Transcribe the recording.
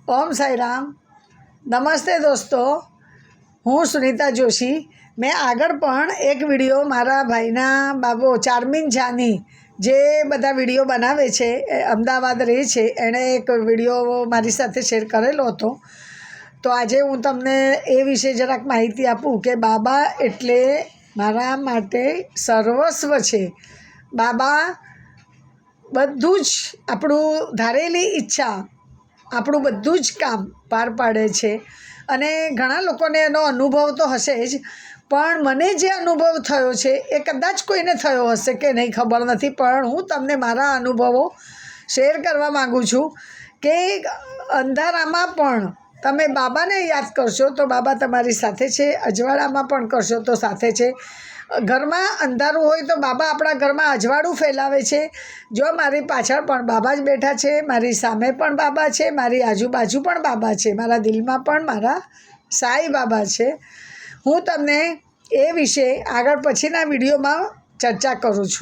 ओम साई राम। नमस्ते दोस्तों, हूँ सुनीता जोशी। मैं आगळ पण एक विडियो मारा भाईना बाबो चार्मिंग जानी जे बधा विडियो बनावे छे, अमदावाद रहे छे, एणे एक विडियो मारी साथे शेर करेलो हतो। तो आजे हूँ तमने ए विषे जराक माहिती आपूँ के बाबा एटले मारा माटे सर्वस्व छे। बाबा बधुं ज आपणुं धारेली इच्छा, આપણું બધું જ કામ પાર પાડે છે અને ઘણા લોકોને એનો અનુભવ તો હશે જ, પણ મને જે અનુભવ થયો છે એ કદાચ કોઈને થયો હશે કે નહીં ખબર નથી, પણ હું તમને મારા અનુભવો શેર કરવા માગું છું કે અંધારામાં પણ તમે બાબાને યાદ કરશો તો બાબા તમારી સાથે છે, અજવાળામાં પણ કરશો તો સાથે છે। ઘરમાં અંધારું હોય તો બાબા આપણા ઘરમાં અજવાળું ફેલાવે છે। જો મારી પાછળ પણ બાબા જ બેઠા છે, મારી સામે પણ બાબા છે, મારી આજુબાજુ પણ બાબા છે, મારા દિલમાં પણ મારા સાઈ બાબા છે। હું તમને એ વિશે આગળ પછીના વિડીયોમાં ચર્ચા કરું છું।